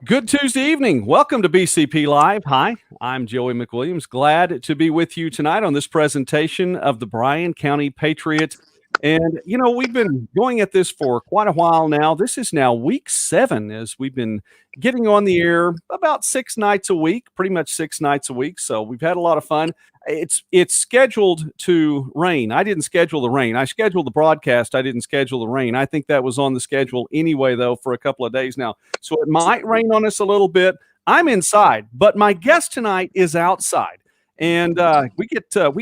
Good Tuesday evening. Welcome to BCP Live. Hi, I'm Joey McWilliams. Glad to be with you tonight on this presentation of the Bryan County Patriot. And, we've been going at this for quite a while now. This is now week 7 as we've been getting on the air about 6 nights a week, pretty much 6 nights a week. So we've had a lot of fun. It's scheduled to rain. I didn't schedule the rain. I scheduled the broadcast. I didn't schedule the rain. I think that was on the schedule anyway, though, for a couple of days now. So it might rain on us a little bit. I'm inside, but my guest tonight is outside, and we get to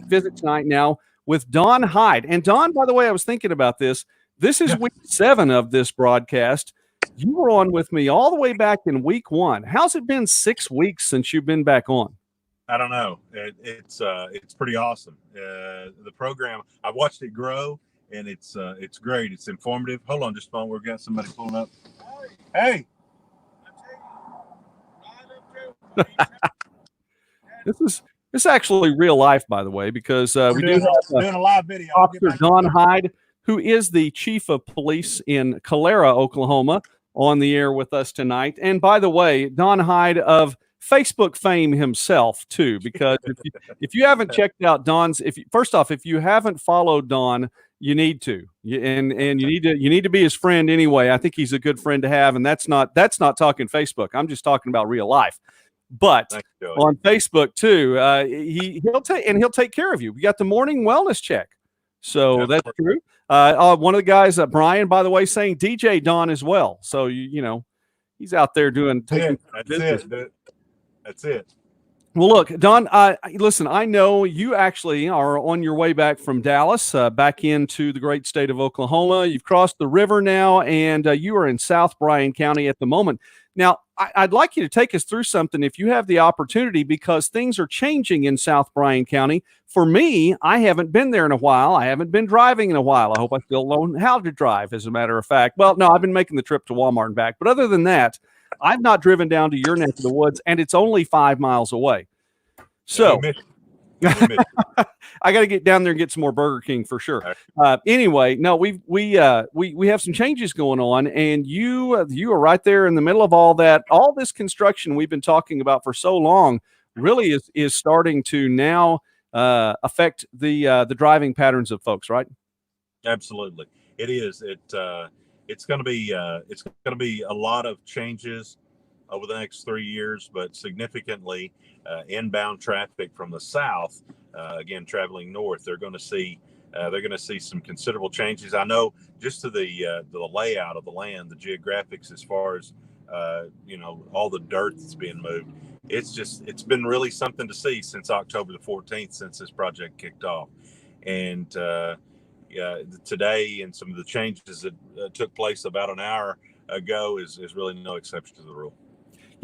visit tonight now with Don Hyde. And Don, by the way, I was thinking about this. This is week 7 of this broadcast. You were on with me all the way back in week 1. How's it been 6 weeks since you've been back on? I don't know. It's pretty awesome. The program, I watched it grow, and it's great. It's informative. Hold on just a moment. We've got somebody pulling up. Hey. This is actually real life, by the way, because we do have doing a live video. Officer Don Hyde, who is the chief of police in Calera, Oklahoma, on the air with us tonight. And by the way, Don Hyde of Facebook fame himself too, because if you haven't checked out Don's, first off, if you haven't followed Don, you need to, and you need to be his friend anyway. I think he's a good friend to have, and that's not talking Facebook. I'm just talking about real life. But on Facebook too, he'll take care of you. We got the morning wellness check, so that's true. One of the guys, Bryan, by the way, saying DJ Don as well. So he's out there taking business. That's it. Well, look, Don, listen, I know you actually are on your way back from Dallas, back into the great state of Oklahoma. You've crossed the river now, and you are in South Bryan County at the moment. Now, I'd like you to take us through something if you have the opportunity, because things are changing in South Bryan County. For me, I haven't been there in a while. I haven't been driving in a while. I hope I still know how to drive, as a matter of fact. Well, no, I've been making the trip to Walmart and back. But other than that, I've not driven down to your neck of the woods, and it's only 5 miles away. So I got to get down there and get some more Burger King for sure. Anyway, no, we have some changes going on, and you are right there in the middle of all that. All this construction we've been talking about for so long really is starting to now affect the driving patterns of folks, right? Absolutely, it is. It's going to be a lot of changes over the next 3 years, but significantly inbound traffic from the south, again traveling north, they're going to see some considerable changes. I know just to the layout of the land, the geographics, as far as all the dirt that's being moved. It's been really something to see since October the 14th, since this project kicked off, and today and some of the changes that took place about an hour ago is really no exception to the rule.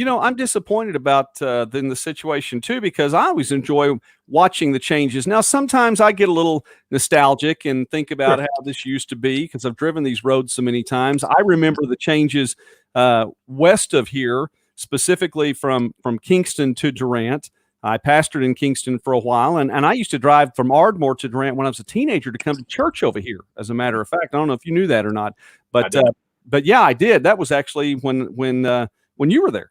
I'm disappointed about the situation too, because I always enjoy watching the changes. Now, sometimes I get a little nostalgic and think about how this used to be, because I've driven these roads so many times. I remember the changes west of here, specifically from Kingston to Durant. I pastored in Kingston for a while, and I used to drive from Ardmore to Durant when I was a teenager to come to church over here, as a matter of fact. I don't know if you knew that or not, but yeah, I did. That was actually when you were there.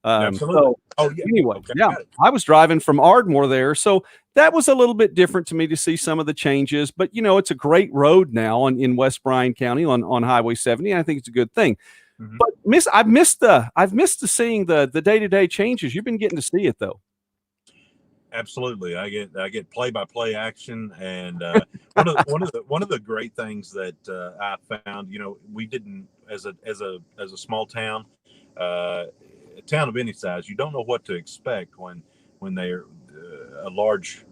Absolutely. Anyway, I was driving from Ardmore there, so that was a little bit different to me to see some of the changes. But it's a great road now in West Bryan County on Highway 70. And I think it's a good thing. Mm-hmm. But I've missed the seeing the day-to-day changes. You've been getting to see it though. Absolutely, I get play-by-play action, and one of the great things that I found, we didn't, as a small town. A town of any size, you don't know what to expect when they're a large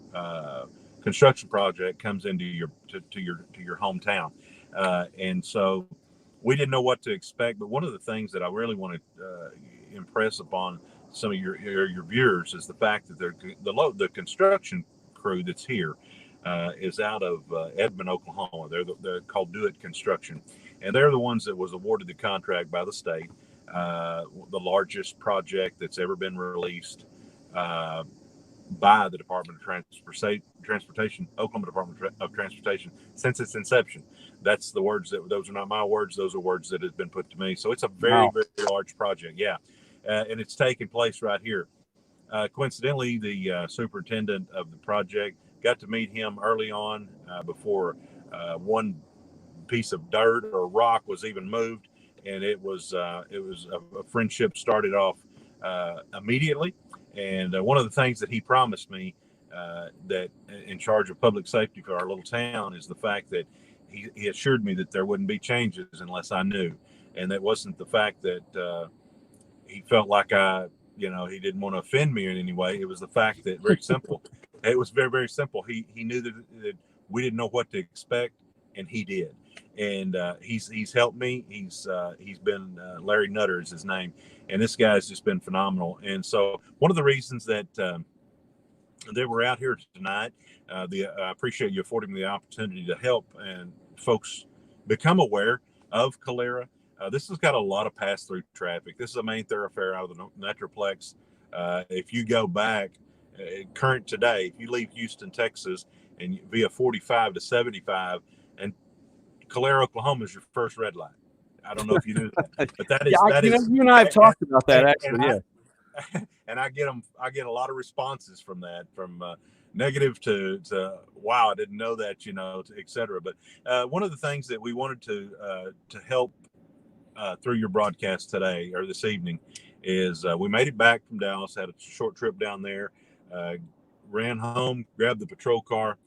construction project comes into your hometown, and so we didn't know what to expect. But one of the things that I really want to impress upon some of your viewers is the fact that the construction crew that's here is out of Edmond, Oklahoma. They're called Do It Construction, and they're the ones that was awarded the contract by the state. The largest project that's ever been released by the Department of Transportation, Oklahoma Department of Transportation, since its inception. That's the words those are not my words. Those are words that have been put to me. So it's a very, very large project. Yeah. and it's taking place right here. Coincidentally, the superintendent of the project got to meet him early on before one piece of dirt or rock was even moved, and it was a friendship started off immediately. And one of the things that he promised me, that in charge of public safety for our little town, is the fact that he assured me that there wouldn't be changes unless I knew, and that wasn't the fact that he felt like he didn't want to offend me in any way. It was the fact that very simple. It was very, very simple. He knew that we didn't know what to expect, and he did. And he's helped me. He's been Larry Nutter is his name, and this guy's just been phenomenal. And so one of the reasons that we're out here tonight, I appreciate you affording me the opportunity to help and folks become aware of Calera. This has got a lot of pass-through traffic. This is a main thoroughfare out of the Metroplex. If you go back, current today, if you leave Houston, Texas, and via 45 to 75, and Calera, Oklahoma is your first red light. I don't know if you knew that, but that is you and I have talked about that actually. And I get a lot of responses from that, from negative to wow, I didn't know that, et cetera. But one of the things that we wanted to help through your broadcast today or this evening is we made it back from Dallas, had a short trip down there, ran home, grabbed the patrol car,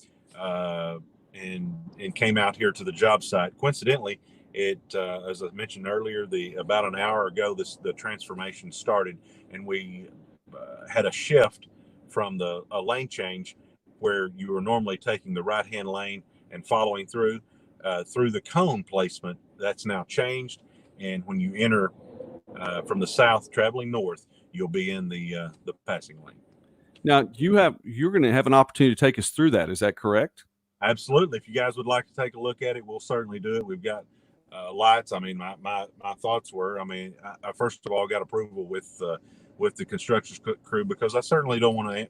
and came out here to the job site. Coincidentally, it as I mentioned earlier, about an hour ago, the transformation started, and we had a shift from a lane change where you were normally taking the right-hand lane and following through the cone placement. That's now changed, and when you enter from the south traveling north, you'll be in the passing lane. Now you're going to have an opportunity to take us through that. Is that correct? Absolutely. If you guys would like to take a look at it, we'll certainly do it. We've got lights. I mean, my thoughts were, I first of all got approval with the construction crew, because I certainly don't want to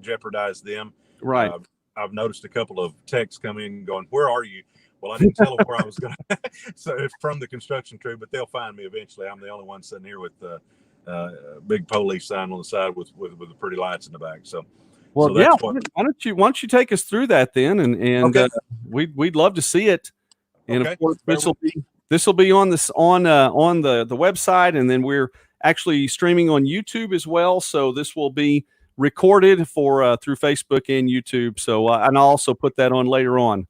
jeopardize them. Right. I've noticed a couple of texts come in going, "Where are you?" Well, I didn't tell them where I was going to. So it's from the construction crew, but they'll find me eventually. I'm the only one sitting here with the big police sign on the side with the pretty lights in the back. So, well, yeah. Why don't you take us through that then, and okay. We'd love to see it. And okay. Of course, this will be on the website, and then we're actually streaming on YouTube as well. So this will be recorded for through Facebook and YouTube. So and I'll also put that on later on.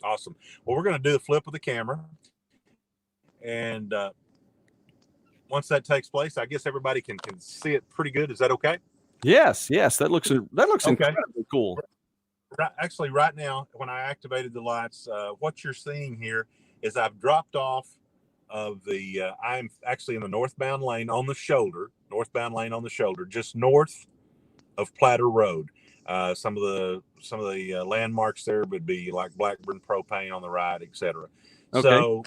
Awesome. Well, we're going to do the flip of the camera, and once that takes place, I guess everybody can see it pretty good. Is that okay? Yes. That looks incredibly cool. Actually, right now, when I activated the lights, what you're seeing here is I've dropped off of I'm actually in the northbound lane on the shoulder, just north of Platter Road. Some of the landmarks there would be like Blackburn Propane on the right, etc. Okay. So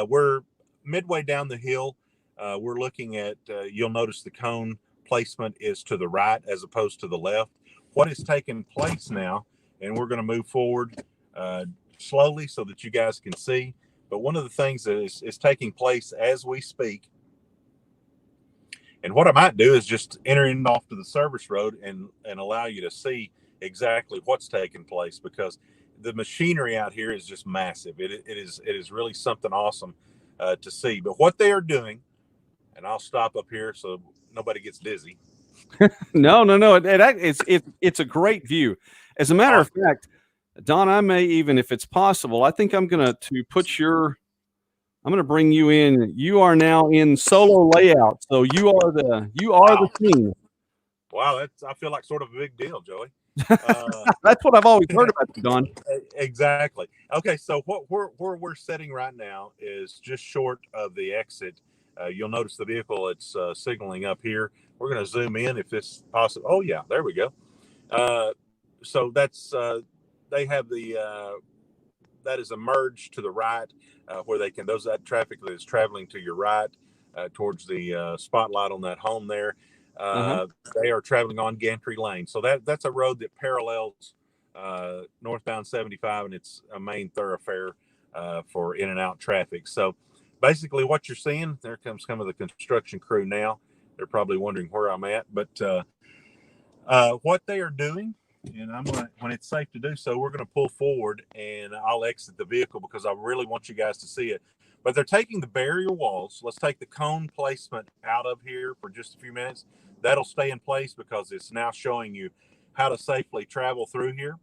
we're midway down the hill. We're looking at, you'll notice the cone placement is to the right as opposed to the left. What is taking place now, and we're going to move forward slowly so that you guys can see, but one of the things that is taking place as we speak, and what I might do is just enter in off to the service road and allow you to see exactly what's taking place, because the machinery out here is just massive. It is really something awesome to see. But what they are doing, and I'll stop up here so nobody gets dizzy. No. It's a great view. As a matter of fact, Don, I may even, if it's possible, I think I'm going to bring you in. You are now in solo layout, so you are the king. Wow, I feel like sort of a big deal, Joey. That's what I've always heard about you, Don. Exactly. Okay, so where we're sitting right now is just short of the exit. You'll notice the vehicle, it's signaling up here. We're going to zoom in if it's possible. Oh yeah, there we go. So that's they have that is a merge to the right, where they can, that traffic that is traveling to your right towards the spotlight on that home there. They are traveling on Gantry Lane. So that's a road that parallels northbound 75, and it's a main thoroughfare for in and out traffic. So basically what you're seeing, there comes some of the construction crew now. they're probably wondering where I'm at. But what they are doing, and when it's safe to do so, we're going to pull forward and I'll exit the vehicle because I really want you guys to see it. But they're taking the barrier walls. Let's take the cone placement out of here for just a few minutes. That'll stay in place because it's now showing you how to safely travel through here.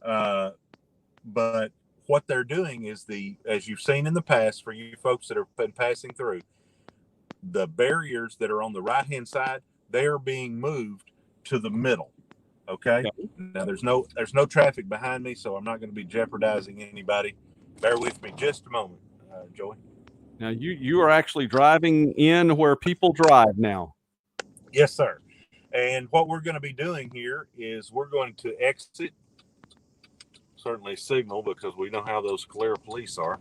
But what they're doing is as you've seen in the past, for you folks that have been passing through, the barriers that are on the right-hand side, they are being moved to the middle. Okay. Now there's no traffic behind me, so I'm not going to be jeopardizing anybody. Bear with me just a moment, Joey. Now you are actually driving in where people drive now. Yes, sir. And what we're going to be doing here is we're going to exit. Certainly signal because we know how those Calera police are.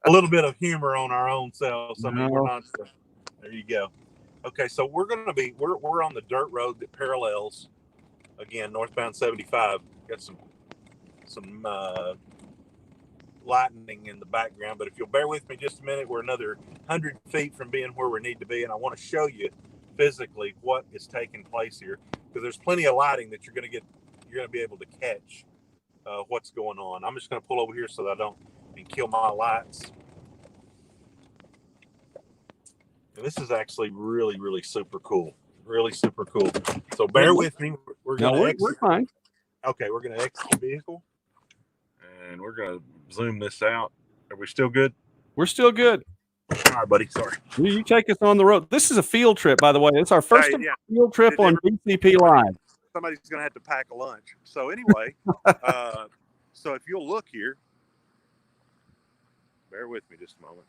A little bit of humor on our own selves. I mean, we're not. There you go. Okay, so we're on the dirt road that parallels, again, northbound 75. Got some lightning in the background, but if you'll bear with me just a minute, we're another 100 feet from being where we need to be, and I want to show you physically what is taking place here because there's plenty of lighting that you're going to be able to catch what's going on. I'm just going to pull over here so that I don't kill my lights. And this is actually really, really super cool. Really super cool. So bear with me. We're fine. Okay, we're going to exit the vehicle. And we're going to zoom this out. Are we still good? We're still good. All right, buddy. Sorry. You take us on the road. This is a field trip, by the way. It's our first field trip on BCP Live. Somebody's going to have to pack a lunch. So anyway, so if you'll look here, bear with me just a moment.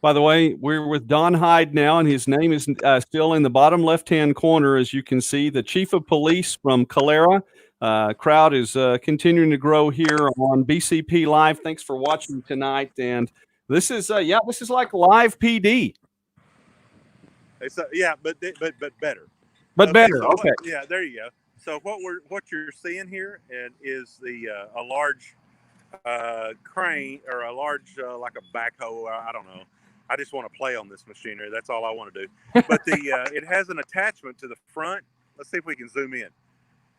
By the way, we're with Don Hyde now, and his name is still in the bottom left-hand corner, as you can see. The chief of police from Calera. Crowd is continuing to grow here on BCP Live. Thanks for watching tonight. And this is like live PD. It's but better. But better. So okay. Yeah, there you go. So what you're seeing here is a large crane or a large like a backhoe. I don't know. I just want to play on this machinery. That's all I want to do. But it has an attachment to the front. Let's see if we can zoom in.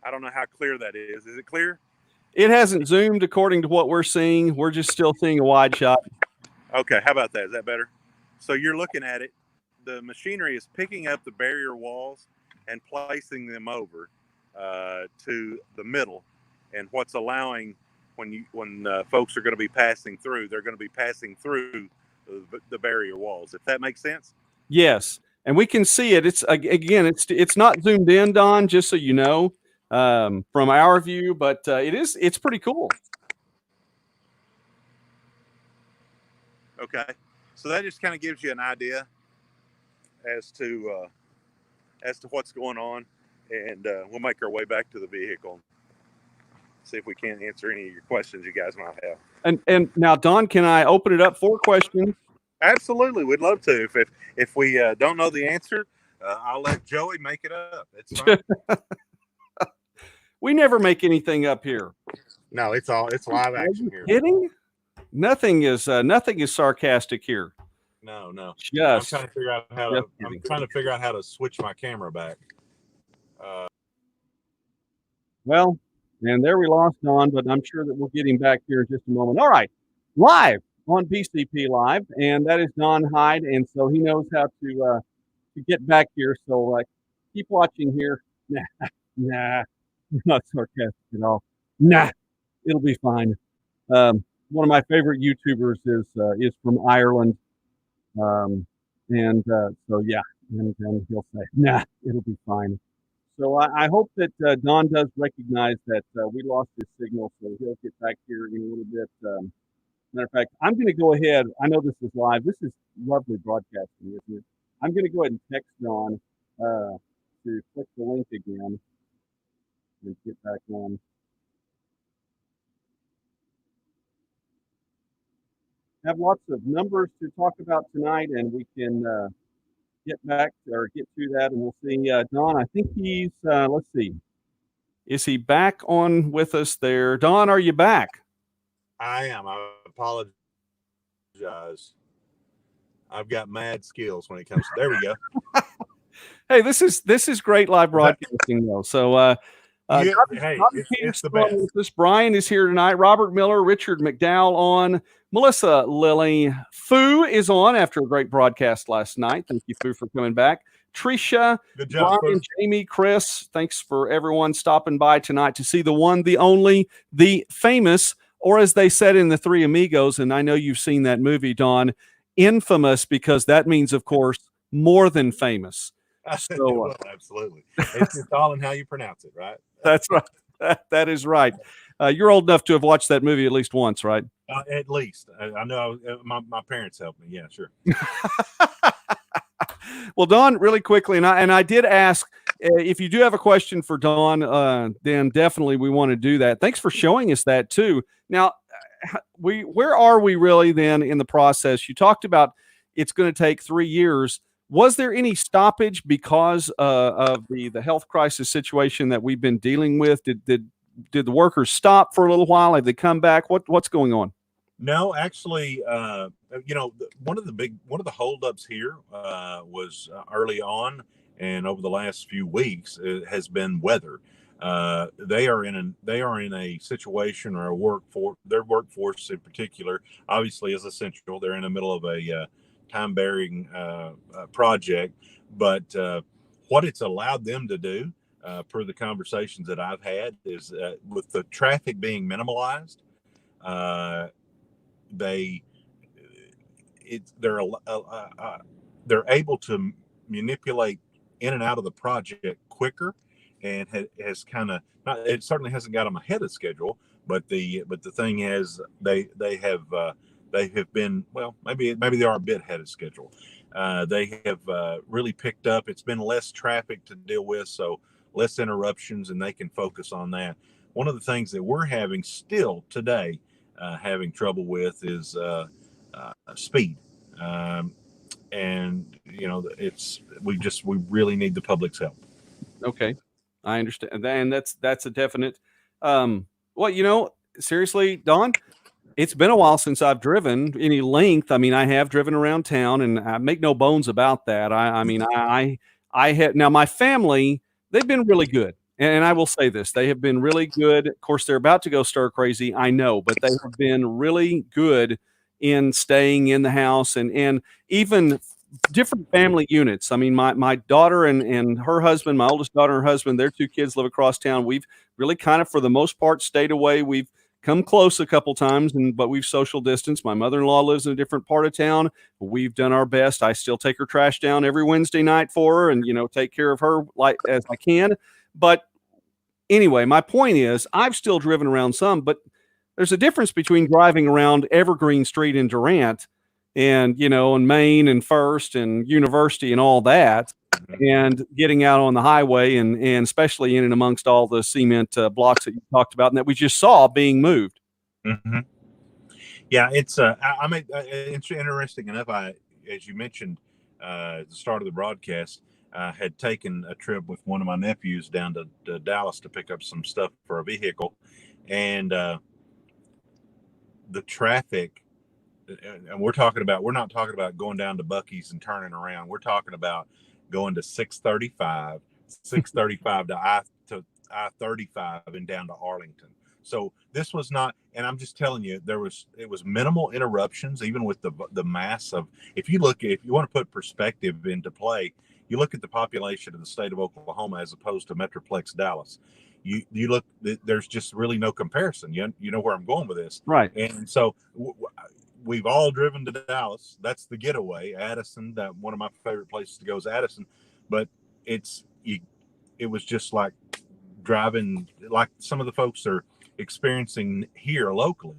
I don't know how clear that is. Is it clear? It hasn't zoomed according to what we're seeing. We're just still seeing a wide shot. Okay, how about that? Is that better? So you're looking at it. The machinery is picking up the barrier walls and placing them over to the middle. And what's allowing when folks are going to be passing through, they're going to be passing through the barrier walls. If that makes sense. Yes, and we can see it. It's not zoomed in, Don. Just so you know, from our view, but it's pretty cool. Okay, so that just kind of gives you an idea as to what's going on, and we'll make our way back to the vehicle. See if we can't answer any of your questions you guys might have. And now, Don, can I open it up for questions? Absolutely, we'd love to. If we don't know the answer, I'll let Joey make it up. It's fine. We never make anything up here. No, it's live action here. Kidding? Nothing is sarcastic here. No. Just I'm trying to figure out how to switch my camera back. Well, and there we lost Don, but I'm sure that we'll get him back here in just a moment. All right, live on BCP Live, and that is Don Hyde, and so he knows how to get back here. So keep watching here. Nah, not sarcastic at all. Nah, it'll be fine. One of my favorite YouTubers is from Ireland, so yeah, and he'll say, nah, it'll be fine. So I hope that Don does recognize that we lost his signal, so he'll get back here in a little bit. Matter of fact, I'm going to go ahead. I know this is live. This is lovely broadcasting, isn't it? I'm going to go ahead and text Don to click the link again and get back on. Have lots of numbers to talk about tonight, and we can get to that, and we'll see. Don, I think he's, let's see. Is he back on with us there? Don, are you back? I am. I apologize. I've got mad skills when it comes to. There we go. Hey, this is great live broadcasting though. So Hey, Bobby it's the Peterson best. on with us. Brian is here tonight. Robert Miller, Richard McDowell on. Melissa Lilly. Fu is on after a great broadcast last night. Thank you, Fu, for coming back. Tricia, Good job, Brian, Jamie, Chris. Thanks for everyone stopping by tonight to see the one, the only, the famous, or as they said in The Three Amigos, and I know you've seen that movie, Don, infamous, because that means, of course, more than famous. So Well, absolutely. It's all in how you pronounce it, right? that's right. That is right. You're old enough to have watched that movie at least once, right? At least I know my parents helped me. Yeah, sure. Well, Dawn, really quickly, and I did ask if you do have a question for Dawn, then definitely we want to do that. Thanks for showing us that too. Now, where are we really then in the process? You talked about it's going to take 3 years. Was there any stoppage because of the health crisis situation that we've been dealing with? Did the workers stop for a little while? Have they come back? What's going on? No, actually, one of the holdups here was early on, and over the last few weeks, it has been weather. They are in a situation, or a workforce. Their workforce in particular, obviously, is essential. They're in the middle of a time-bearing project, but what it's allowed them to do, per the conversations that I've had, is with the traffic being minimalized. They they're able to manipulate in and out of the project quicker, and has kind of not. It certainly hasn't got them ahead of schedule, but the thing is, they have been, well, maybe they are a bit ahead of schedule. They have really picked up. It's been less traffic to deal with, so less interruptions, and they can focus on that. One of the things that we're having still today, having trouble with, is speed. And we really need the public's help. Okay, I understand, and that's a definite. Well, seriously, Don, it's been a while since I've driven any length. I mean, I have driven around town, and I make no bones about that. I mean, I have now my family. They've been really good, and I will say this: they have been really good. Of course, they're about to go stir crazy, I know, but they have been really good in staying in the house, and even different family units. I mean, my daughter and her husband, my oldest daughter and her husband, their 2 kids live across town. We've really kind of, for the most part, stayed away. We've come close a couple times, but we've social distanced. My mother-in-law lives in a different part of town. We've done our best. I still take her trash down every Wednesday night for her, and take care of her like as I can. But anyway, my point is, I've still driven around some, but there's a difference between driving around Evergreen Street in Durant and, and Main and First and University and all that, and getting out on the highway and especially in and amongst all the cement blocks that you talked about and that we just saw being moved. Mm-hmm. Yeah, it's it's interesting enough. As you mentioned at the start of the broadcast, had taken a trip with one of my nephews down to Dallas to pick up some stuff for a vehicle, and the traffic. And we're not talking about going down to Buc-ee's and turning around. We're talking about going to 635 to I-35 and down to Arlington. So this was not, and I'm just telling you, it was minimal interruptions, even with the mass of. If you want to put perspective into play, you look at the population of the state of Oklahoma as opposed to Metroplex Dallas. You look, there's just really no comparison. You know where I'm going with this, right? And so we've all driven to Dallas. That's the getaway. Addison, that one of my favorite places to go is Addison, but it was just like driving, like some of the folks are experiencing here locally.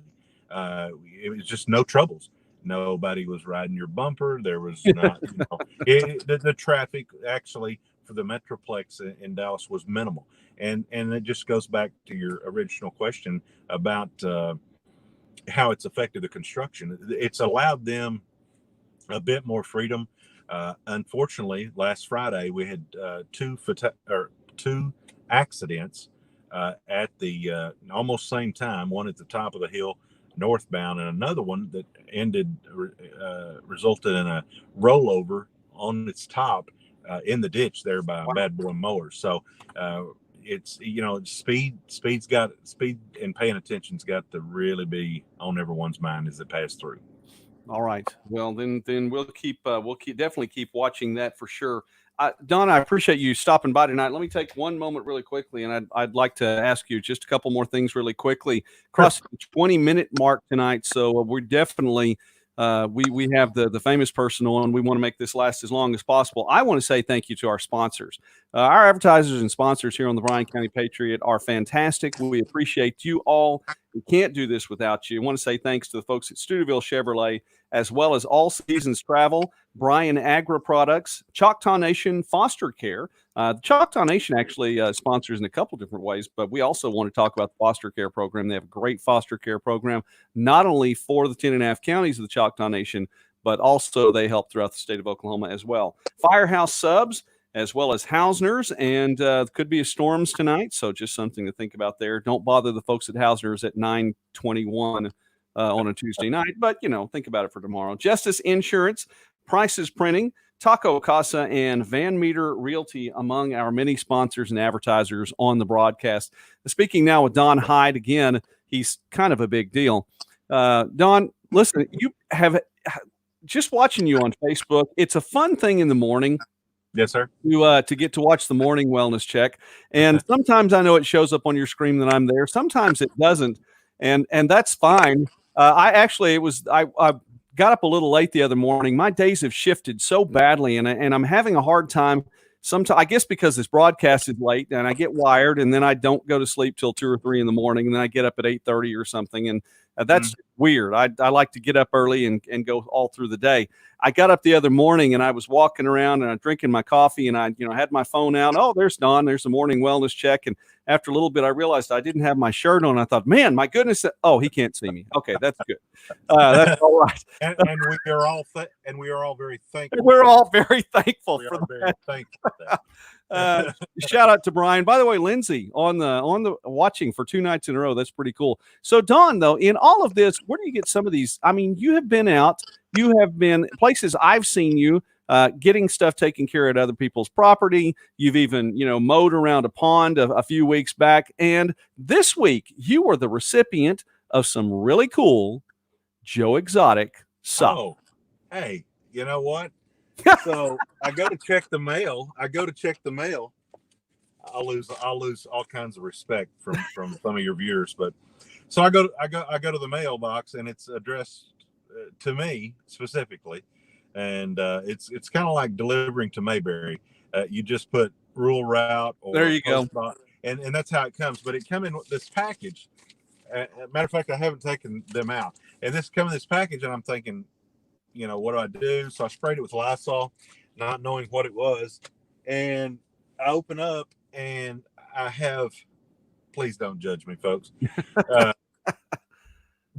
It was just no troubles. Nobody was riding your bumper. There was not, the traffic actually for the Metroplex in Dallas was minimal. And it just goes back to your original question about how it's affected the construction. It's allowed them a bit more freedom. Unfortunately, last Friday we had two accidents at the almost same time. One at the top of the hill northbound, and another one that resulted in a rollover on its top in the ditch there by Bad Boy Mowers. So it's speed and paying attention's got to really be on everyone's mind as they pass through. All right. Well, then we'll definitely keep watching that for sure. Don, I appreciate you stopping by tonight. Let me take one moment really quickly, and I'd like to ask you just a couple more things really quickly. Across the 20-minute mark tonight, so we're definitely we have the famous person on. We want to make this last as long as possible. I want to say thank you to our sponsors. Our advertisers and sponsors here on the Bryan County Patriot are fantastic. We appreciate you all. We can't do this without you. I want to say thanks to the folks at Steubenville Chevrolet, as well as All Seasons Travel, Bryan Agri Products, Choctaw Nation Foster Care. The Choctaw Nation actually sponsors in a couple different ways, but we also want to talk about the foster care program. They have a great foster care program, not only for the 10.5 counties of the Choctaw Nation, but also they help throughout the state of Oklahoma as well. Firehouse Subs, as well as Hausner's, and could be a storms tonight, so just something to think about there. Don't bother the folks at Hausner's at 9:21 on a Tuesday night, but, think about it for tomorrow. Justice Insurance, Prices Printing, Taco Casa, and Van Meter Realty among our many sponsors and advertisers on the broadcast. Speaking now with Don Hyde again, he's kind of a big deal. Don, listen, you have just watching you on Facebook. It's a fun thing in the morning. Yes, sir. To get to watch the morning wellness check, and sometimes I know it shows up on your screen that I'm there. Sometimes it doesn't, and that's fine. I got up a little late the other morning. My days have shifted so badly, and I'm having a hard time. Sometimes, I guess because this broadcast is late, and I get wired, and then I don't go to sleep till 2 or 3 in the morning, and then I get up at 8:30 or something, and that's weird. I like to get up early and go all through the day. I got up the other morning, and I was walking around, and I'm drinking my coffee, and I had my phone out. Oh, there's Don. There's the morning wellness check, and after a little bit, I realized I didn't have my shirt on. I thought, man, my goodness. Oh, he can't see me. Okay, that's good. That's all right. and we are all very thankful. We're all very thankful we for are that. very thankful for that. Shout out to Brian. By the way, Lindsay on the watching for 2 nights in a row. That's pretty cool. So Don, though, in all of this, where do you get some of these? I mean, you have been out. You have been places I've seen you getting stuff taken care of at other people's property. You've even, mowed around a pond a few weeks back. And this week, you were the recipient of some really cool Joe Exotic socks. Oh, hey, you know what? So I go to check the mail. I'll lose all kinds of respect from some of your viewers, but so I go to the mailbox, and it's addressed to me specifically, and it's kind of like delivering to Mayberry. You just put rural route, or there you go, and that's how it comes. But it come in this package. Matter of fact, I haven't taken them out, and this come in this package, and I'm thinking, what do I do? So I sprayed it with Lysol, not knowing what it was, and I open up, and I have. Please don't judge me, folks.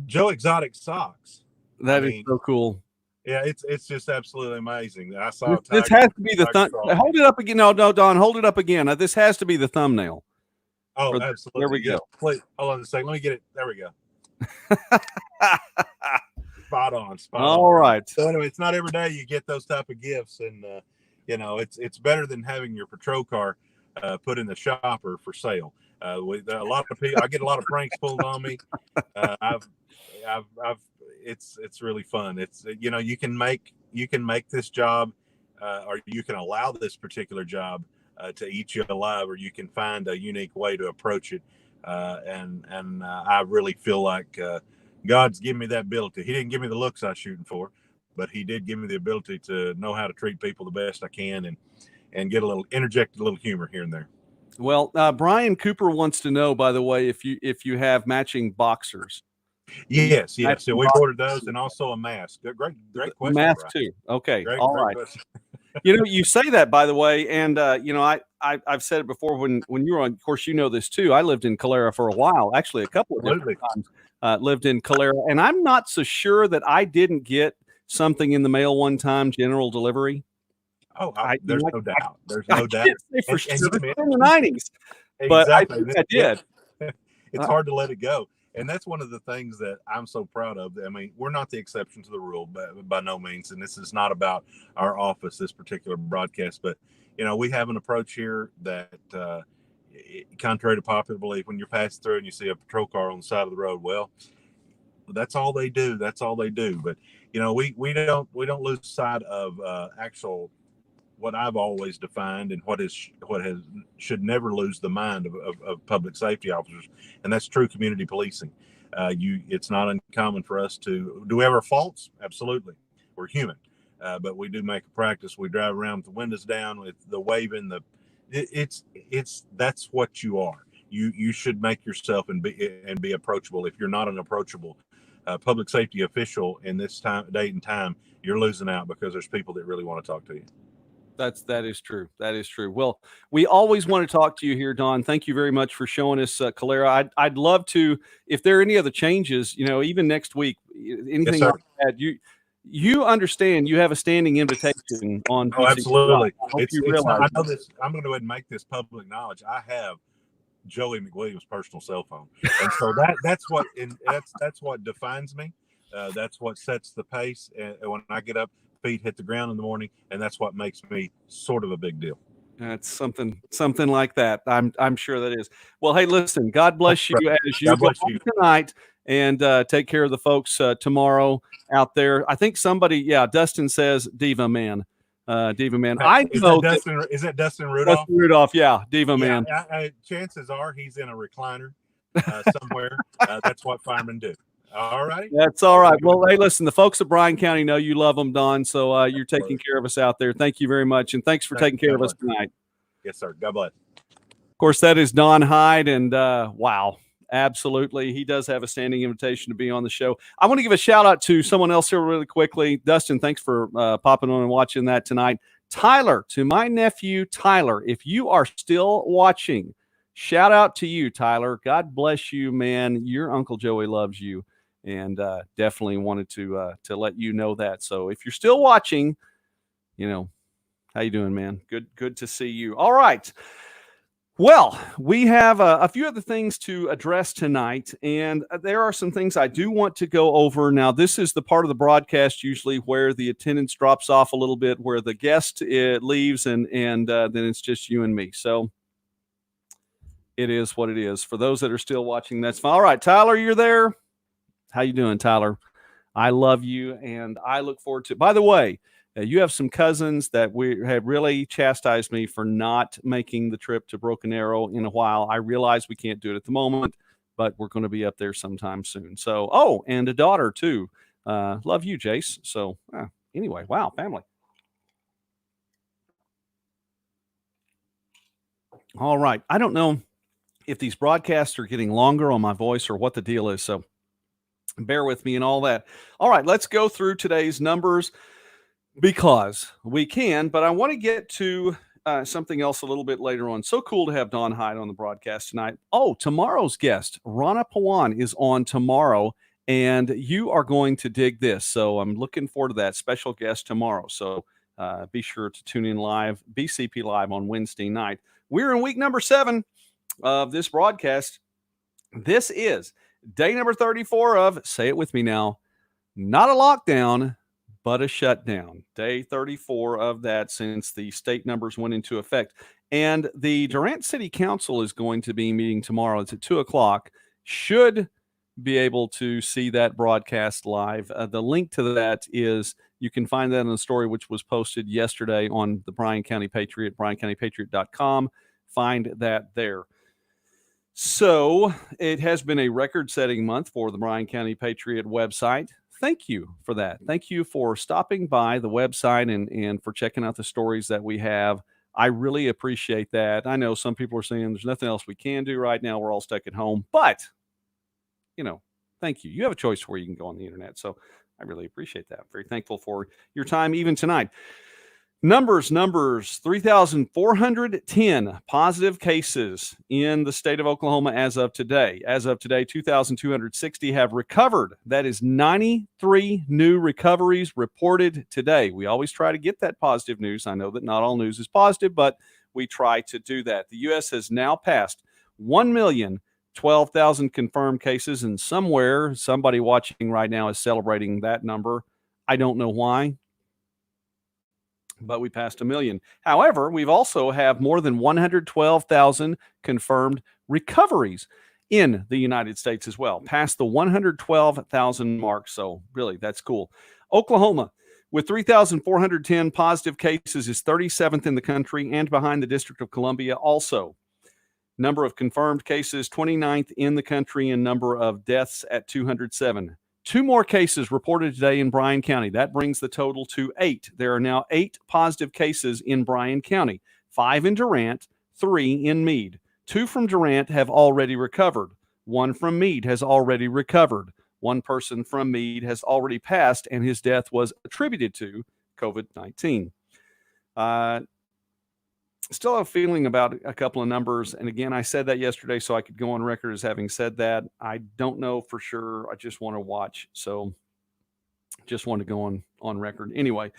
Joe Exotic socks. That is so cool. Yeah, it's just absolutely amazing. I saw this has to be the hold it up again. No, Don, hold it up again. This has to be the thumbnail. Oh, absolutely. There we go. Please, hold on a second. Let me get it. There we go. Spot on. All right. So anyway, it's not every day you get those type of gifts, and it's better than having your patrol car put in the shopper for sale. A lot of people, I get a lot of pranks pulled on me. It's really fun. It's you can make this job, or you can allow this particular job to eat you alive, or you can find a unique way to approach it. And I really feel like God's given me that ability. He didn't give me the looks I was shooting for, but He did give me the ability to know how to treat people the best I can, and interject a little humor here and there. Well, Brian Cooper wants to know, by the way, if you have matching boxers. Yes. So we ordered those, and also a mask. Great question. Mask too. Okay. All right. You say that, by the way, and I've said it before when you were on. Of course, this too. I lived in Calera for a while, actually, a couple of different times. Lived in Calera, and I'm not so sure that I didn't get something in the mail one time, general delivery. Oh, there's no doubt. There's no doubt. For sure. In the 90s, but exactly. I did. It's hard to let it go. And that's one of the things that I'm so proud of. I mean, we're not the exception to the rule, but by no means. And this is not about our office, this particular broadcast, but we have an approach here that, contrary to popular belief, when you're passing through and you see a patrol car on the side of the road, well, that's all they do. That's all they do. But we don't lose sight of actual what I've always defined and what should never lose the mind of public safety officers, and that's true community policing. It's not uncommon for us do we have our faults? Absolutely, we're human, but we do make a practice. We drive around with the windows down, with the waving. That's what you are. You should make yourself and be approachable. If you're not an approachable public safety official in this date and time, you're losing out, because there's people that really want to talk to you. That is true. That is true. Well, we always want to talk to you here, Don. Thank you very much for showing us Calera. I'd love to, if there are any other changes, even next week, anything like that, you understand you have a standing invitation on. Oh, absolutely. I know this. I'm going to go ahead and make this public knowledge. I have Joey McWilliams' personal cell phone, and so that's what defines me. That's what sets the pace. And when I get up, feet hit the ground in the morning, and that's what makes me sort of a big deal. That's something like that. I'm sure that is. Well, hey, listen, God bless you as you go tonight, and take care of the folks tomorrow out there. I think Dustin says Diva Man. Diva Man. Is that Dustin Rudolph? Dustin Rudolph, yeah, Diva Man. Chances are he's in a recliner somewhere. That's what firemen do. All right. That's all right. Well, hey, listen, the folks of Bryan County know you love them, Don, so you're taking care of us out there. Thank you very much, and thanks for taking care of us tonight. Yes, sir. God bless. Of course, that is Don Hyde, and wow, absolutely. He does have a standing invitation to be on the show. I want to give a shout-out to someone else here really quickly. Dustin, thanks for popping on and watching that tonight. Tyler, to my nephew, Tyler, if you are still watching, shout out to you, Tyler. God bless you, man. Your Uncle Joey loves you. And definitely wanted to let you know that. So if you're still watching, how you doing, man? Good to see you. All right. Well, we have a few other things to address tonight, and there are some things I do want to go over. Now, this is the part of the broadcast usually where the attendance drops off a little bit, where the guest leaves, and then it's just you and me. So it is what it is. For those that are still watching, that's fine. All right, Tyler, you're there. How you doing, Tyler? I love you, and I look forward to. By the way, you have some cousins that have really chastised me for not making the trip to Broken Arrow in a while. I realize we can't do it at the moment, but we're going to be up there sometime soon. So, and a daughter too. Love you, Jace. So, anyway, wow, family. All right. I don't know if these broadcasts are getting longer on my voice or what the deal is. So, bear with me and all that. All right, let's go through today's numbers because we can, but I want to get to something else a little bit later on. So cool to have Don Hyde on the broadcast tonight. Oh, tomorrow's guest, Rana Pawan, is on tomorrow, and you are going to dig this. So I'm looking forward to that special guest tomorrow. So be sure to tune in live, BCP Live on Wednesday night. We're in week number 7 of this broadcast. This is day number 34 of, say it with me now, not a lockdown, but a shutdown. Day 34 of that since the state numbers went into effect. And the Durant City Council is going to be meeting tomorrow. It's at 2 o'clock. Should be able to see that broadcast live. The link to that is, you can find that in the story which was posted yesterday on the Bryan County Patriot, bryancountypatriot.com. Find that there. So it has been a record-setting month for the Bryan County Patriot website. Thank you for that. Thank you for stopping by the website and for checking out the stories that we have. I really appreciate that. I know some people are saying there's nothing else we can do right now. We're all stuck at home. But, thank you. You have a choice where you can go on the internet. So I really appreciate that. I'm very thankful for your time even tonight. Numbers, 3,410 positive cases in the state of Oklahoma as of today. As of today, 2,260 have recovered. That is 93 new recoveries reported today. We always try to get that positive news. I know that not all news is positive, but we try to do that. The U.S. has now passed 1,000,000 12,000 confirmed cases, and somewhere somebody watching right now is celebrating that number. I don't know why, but we passed a million. However, we've also have more than 112,000 confirmed recoveries in the United States as well, past the 112,000 mark. So really, that's cool. Oklahoma, with 3,410 positive cases, is 37th in the country and behind the District of Columbia also. Number of confirmed cases, 29th in the country, and number of deaths at 207. 2 more cases reported today in Bryan County. That brings the total to 8. There are now 8 positive cases in Bryan County, 5 in Durant, 3 in Meade. 2 from Durant have already recovered. 1 from Meade has already recovered. 1 person from Meade has already passed, and his death was attributed to COVID-19. Still have a feeling about a couple of numbers. And again, I said that yesterday so I could go on record as having said that. I don't know for sure. I just want to watch. So just want to go on record. Anyway,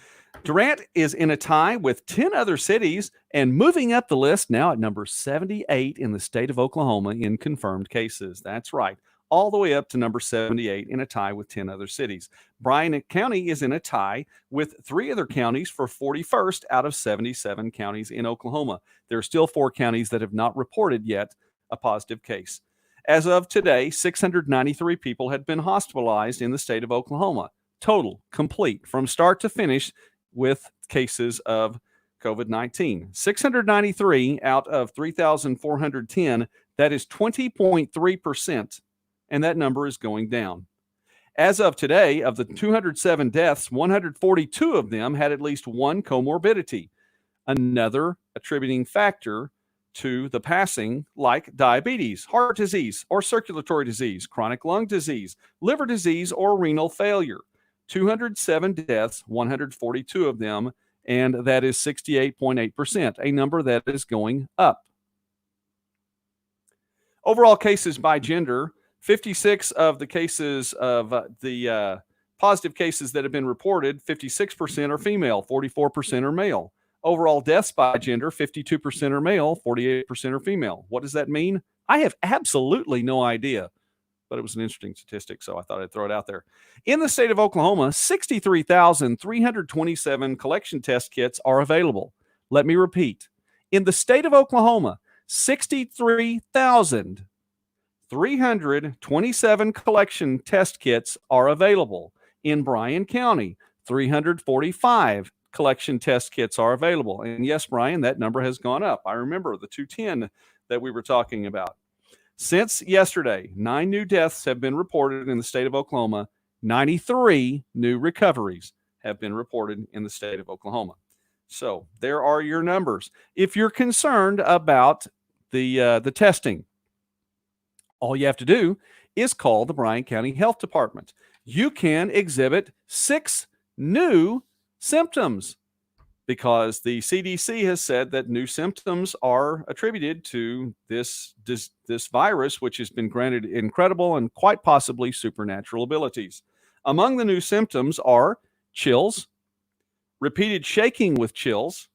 Durant is in a tie with 10 other cities and moving up the list now at number 78 in the state of Oklahoma in confirmed cases. That's right. All the way up to number 78 in a tie with 10 other cities. Bryan County is in a tie with 3 other counties for 41st out of 77 counties in Oklahoma. There are still 4 counties that have not reported yet a positive case. As of today, 693 people had been hospitalized in the state of Oklahoma. Total, complete, from start to finish with cases of COVID-19. 693 out of 3,410, that is 20.3%. And that number is going down. As of today, of the 207 deaths, 142 of them had at least one comorbidity, another attributing factor to the passing, like diabetes, heart disease, or circulatory disease, chronic lung disease, liver disease, or renal failure. 207 deaths, 142 of them, and that is 68.8%, a number that is going up. Overall cases by gender, 56 of the cases of the positive cases that have been reported, 56% are female, 44% are male. Overall deaths by gender, 52% are male, 48% are female. What does that mean? I have absolutely no idea, but it was an interesting statistic, so I thought I'd throw it out there. In the state of Oklahoma, 63,327 collection test kits are available. Let me repeat. In the state of Oklahoma, 63,327 collection test kits are available. In Bryan County, 345 collection test kits are available. And yes, Brian, that number has gone up. I remember the 210 that we were talking about. Since yesterday, 9 new deaths have been reported in the state of Oklahoma. 93 new recoveries have been reported in the state of Oklahoma. So there are your numbers. If you're concerned about the testing, all you have to do is call the Bryan County Health Department. You can exhibit 6 new symptoms because the CDC has said that new symptoms are attributed to this virus, which has been granted incredible and quite possibly supernatural abilities. Among the new symptoms are chills, repeated shaking with chills,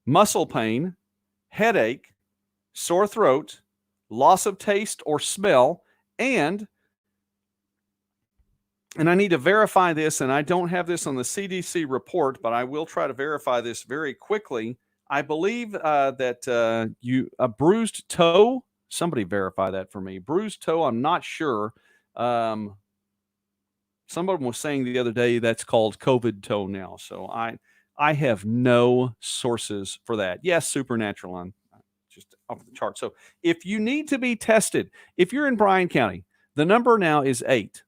muscle pain, headache, sore throat, loss of taste or smell, and I need to verify this, and I don't have this on the CDC report, but I will try to verify this very quickly. I believe that a bruised toe, somebody verify that for me. Bruised toe, I'm not sure. Someone was saying the other day that's called COVID toe now. So I have no sources for that. Yes, supernatural, I'm just off the chart. So if you need to be tested, if you're in Bryan County, the number now is 8.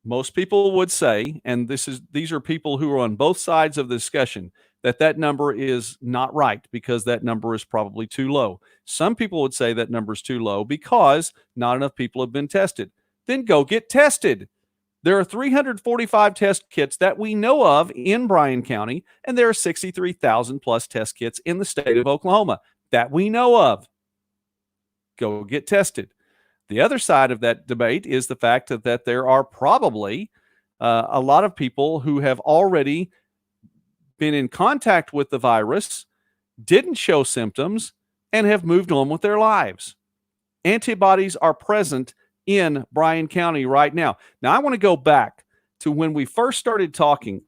Most people would say, and these are people who are on both sides of the discussion, that number is not right because that number is probably too low. Some people would say that number is too low because not enough people have been tested. Then go get tested. There are 345 test kits that we know of in Bryan County, and there are 63,000 plus test kits in the state of Oklahoma that we know of. Go get tested. The other side of that debate is the fact that there are probably a lot of people who have already been in contact with the virus, didn't show symptoms, and have moved on with their lives. Antibodies are present in Bryan County right now. Now, I want to go back to when we first started talking.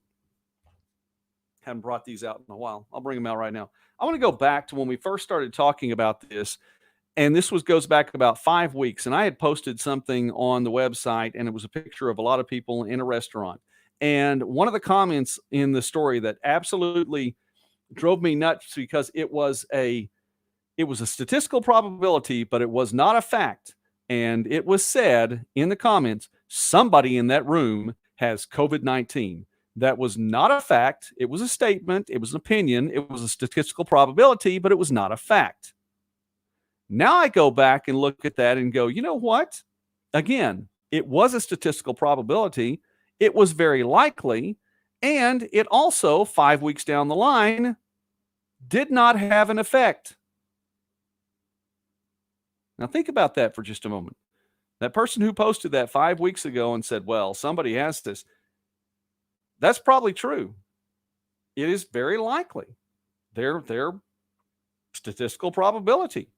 Haven't brought these out in a while. I'll bring them out right now. I want to go back to when we first started talking about this. And this goes back about 5 weeks. And I had posted something on the website, and it was a picture of a lot of people in a restaurant. And one of the comments in the story that absolutely drove me nuts, because it was a statistical probability, but it was not a fact. And it was said in the comments, somebody in that room has COVID-19. That was not a fact. It was a statement. It was an opinion. It was a statistical probability, but it was not a fact. Now I go back and look at that and go, you know what? Again, it was a statistical probability. It was very likely. And it also, 5 weeks down the line, did not have an effect. Now think about that for just a moment. That person who posted that 5 weeks ago and said, well, somebody has this. That's probably true. It is very likely. Their statistical probability.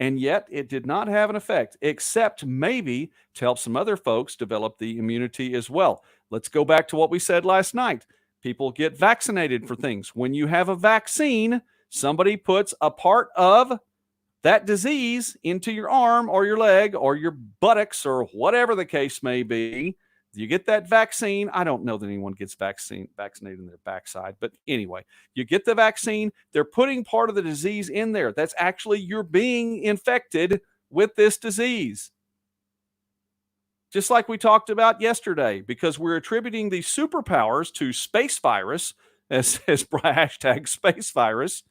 And yet it did not have an effect, except maybe to help some other folks develop the immunity as well. Let's go back to what we said last night. People get vaccinated for things. When you have a vaccine, somebody puts a part of that disease into your arm or your leg or your buttocks or whatever the case may be. You get that vaccine. I don't know that anyone gets vaccinated in their backside, but anyway, you get the vaccine. They're putting part of the disease in there. That's actually you're being infected with this disease. Just like we talked about yesterday, because we're attributing these superpowers to space virus, as hashtag space virus,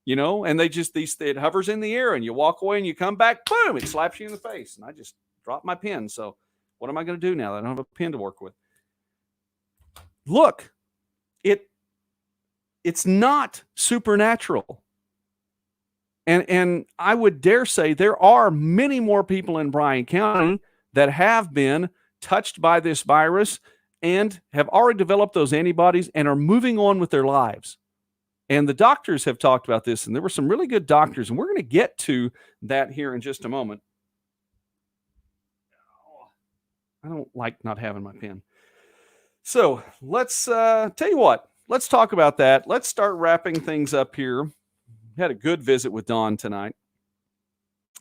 and it hovers in the air and you walk away and you come back, boom, it slaps you in the face. And I just dropped my pen. So what am I going to do now that I don't have a pen to work with? Look, it's not supernatural. And I would dare say there are many more people in Bryan County that have been touched by this virus and have already developed those antibodies and are moving on with their lives. And the doctors have talked about this, and there were some really good doctors, and we're going to get to that here in just a moment. I don't like not having my pen. So let's tell you what. Let's talk about that. Let's start wrapping things up here. Had a good visit with Dawn tonight.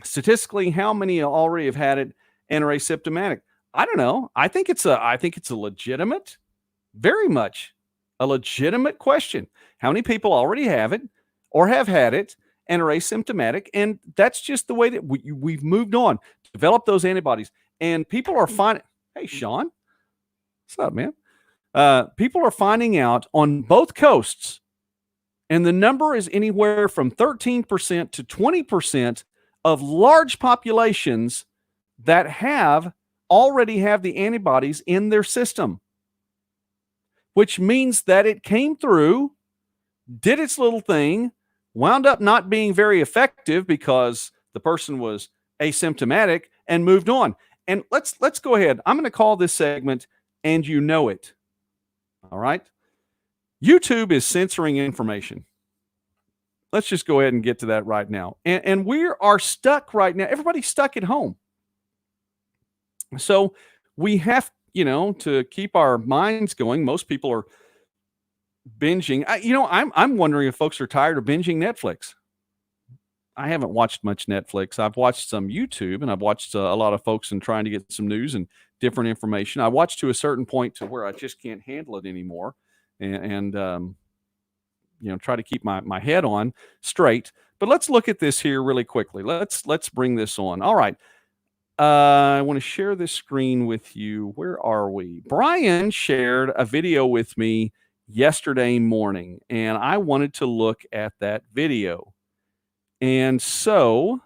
Statistically, how many already have had it and are asymptomatic? I don't know. I think it's a legitimate, very much a legitimate question. How many people already have it or have had it and are asymptomatic? And that's just the way that we've moved on. Develop those antibodies. And people are finding, hey, Sean, what's up, man? People are finding out on both coasts, and the number is anywhere from 13% to 20% of large populations that already have the antibodies in their system, which means that it came through, did its little thing, wound up not being very effective because the person was asymptomatic and moved on. And let's go ahead. I'm going to call this segment "And You Know It." All right. YouTube is censoring information. Let's just go ahead and get to that right now. And we are stuck right now. Everybody's stuck at home. So we have, to keep our minds going. Most people are binging. I'm wondering if folks are tired of binging Netflix. I haven't watched much Netflix. I've watched some YouTube, and I've watched a lot of folks and trying to get some news and different information. I watched to a certain point to where I just can't handle it anymore, and try to keep my head on straight. But let's look at this here really quickly. Let's bring this on. All right. I want to share this screen with you. Where are we? Bryan shared a video with me yesterday morning, and I wanted to look at that video. And so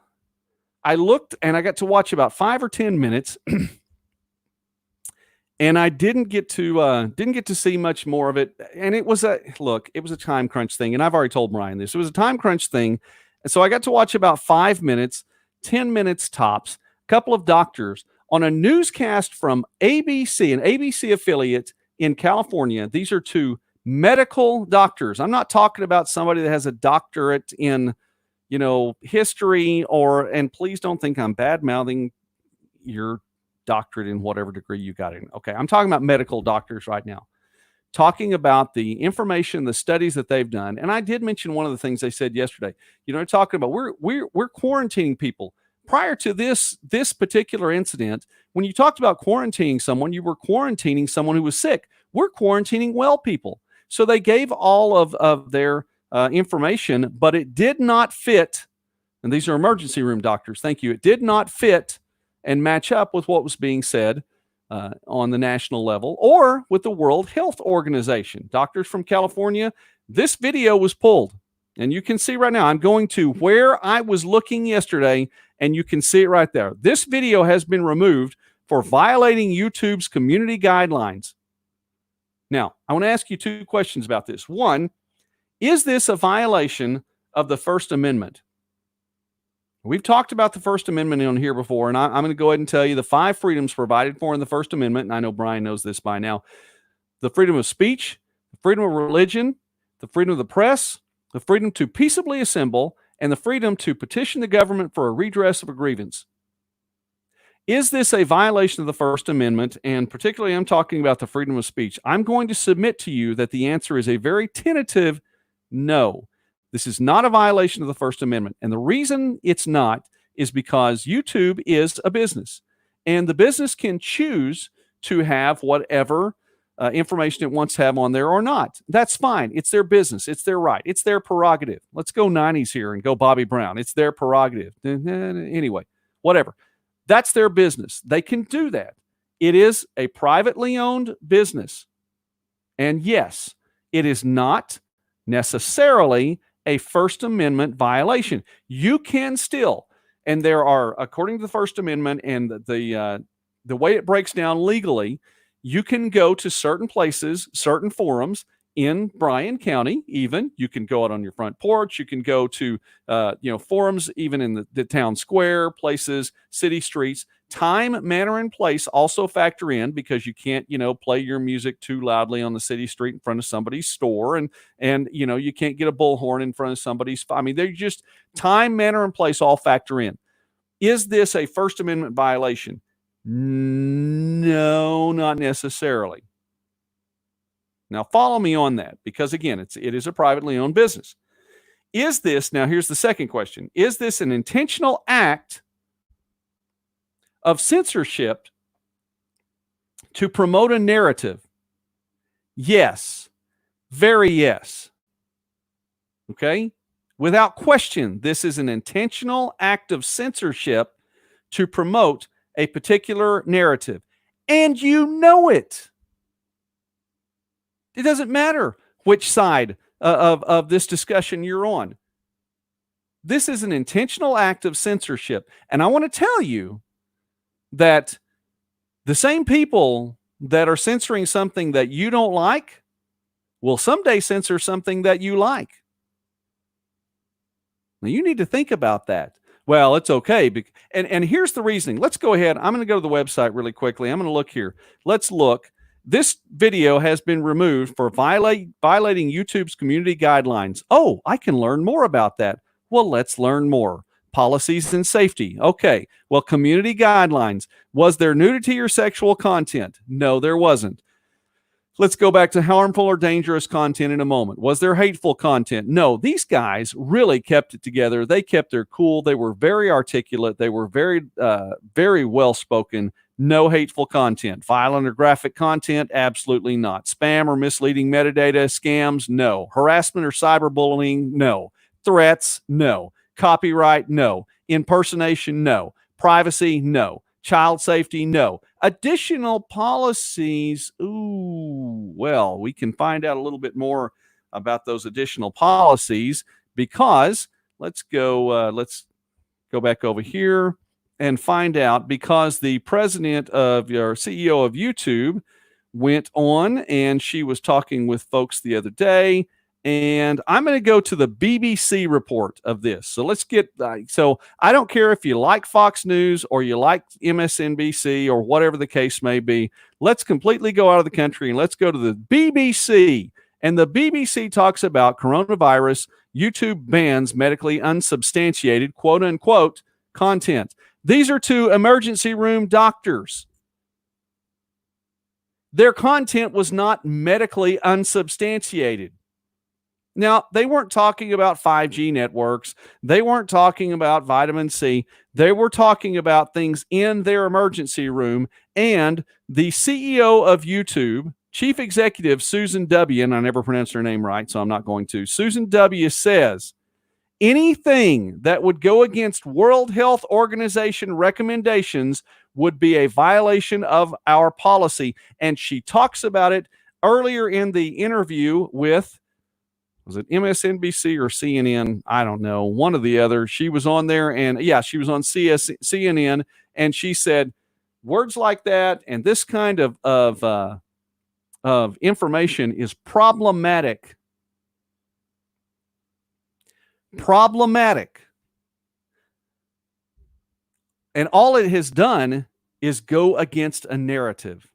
I looked, and I got to watch about 5 or 10 minutes, and I didn't get to see much more of it. And it was a time crunch thing, and I've already told Bryan this. It was a time crunch thing, and so I got to watch about 5 minutes, 10 minutes tops. A couple of doctors on a newscast from ABC, an ABC affiliate in California. These are two medical doctors. I'm not talking about somebody that has a doctorate in history and please don't think I'm bad mouthing your doctorate in whatever degree you got in. Okay. I'm talking about medical doctors right now, talking about the information, the studies that they've done. And I did mention one of the things they said yesterday, talking about we're quarantining people. Prior to this particular incident, when you talked about quarantining someone, you were quarantining someone who was sick. We're quarantining well people. So they gave all of their information, but it did not fit. And these are emergency room doctors. Thank you. It did not fit and match up with what was being said on the national level or with the World Health Organization. Doctors from California, this video was pulled. And you can see right now, I'm going to where I was looking yesterday, and you can see it right there. This video has been removed for violating YouTube's community guidelines. Now, I want to ask you two questions about this. One, is this a violation of the First Amendment? We've talked about the First Amendment on here before, and I'm going to go ahead and tell you the 5 freedoms provided for in the First Amendment, and I know Bryan knows this by now. The freedom of speech, the freedom of religion, the freedom of the press, the freedom to peaceably assemble, and the freedom to petition the government for a redress of a grievance. Is this a violation of the First Amendment? And particularly, I'm talking about the freedom of speech. I'm going to submit to you that the answer is a very tentative no. This is not a violation of the First Amendment. And the reason it's not is because YouTube is a business. And the business can choose to have whatever information it wants to have on there or not. That's fine. It's their business. It's their right. It's their prerogative. Let's go 90s here and go Bobby Brown. It's their prerogative. Anyway, whatever. That's their business. They can do that. It is a privately owned business. And yes, it is not necessarily a First Amendment violation. You can still, and there are, according to the First Amendment and the way it breaks down legally, you can go to certain places, certain forums in Bryan County. Even you can go out on your front porch. You can go to forums even in the town square, places, city streets. Time, manner, and place also factor in, because you can't play your music too loudly on the city street in front of somebody's store, and you can't get a bullhorn in front of somebody's. I mean, they're just time, manner, and place all factor in. Is this a First Amendment violation? No, not necessarily. Now, follow me on that, because again, it is a privately owned business. Is this, now here's the second question, is this an intentional act of censorship to promote a narrative? Yes. Very yes. Okay? Without question, this is an intentional act of censorship to promote a particular narrative. And you know it. It doesn't matter which side of this discussion you're on. This is an intentional act of censorship. And I want to tell you that the same people that are censoring something that you don't like will someday censor something that you like. Now, you need to think about that. Well, it's okay. And here's the reasoning. Let's go ahead. I'm going to go to the website really quickly. I'm going to look here. Let's look. This video has been removed for violating YouTube's community guidelines. Oh, I can learn more about that. Well, let's learn more. Policies and safety. Okay. Well, community guidelines. Was there nudity or sexual content? No, there wasn't. Let's go back to harmful or dangerous content in a moment. Was there hateful content? No, these guys really kept it together. They kept their cool. They were very articulate. They were very, very well-spoken. No hateful content. Violent or graphic content? Absolutely not. Spam or misleading metadata? Scams? No. Harassment or cyberbullying? No. Threats? No. Copyright? No. Impersonation? No. Privacy? No. Child safety? No. Additional policies? Ooh, well, we can find out a little bit more about those additional policies, because let's go back over here and find out, because the president of your CEO of YouTube went on and she was talking with folks the other day. And I'm going to go to the BBC report of this. So let's get, so I don't care if you like Fox News or you like MSNBC or whatever the case may be. Let's completely go out of the country and let's go to the BBC. And the BBC talks about coronavirus YouTube bans medically unsubstantiated, quote unquote, content. These are two emergency room doctors. Their content was not medically unsubstantiated. Now, they weren't talking about 5G networks. They weren't talking about vitamin C. They were talking about things in their emergency room. And the CEO of YouTube, Chief Executive Susan W., and I never pronounced her name right, so I'm not going to. Susan W. says, anything that would go against World Health Organization recommendations would be a violation of our policy. And she talks about it earlier in the interview with, was it MSNBC or CNN? I don't know. One or the other. She was on there, and yeah, she was on CNN, and she said words like that and this kind of information is problematic. Problematic. And all it has done is go against a narrative.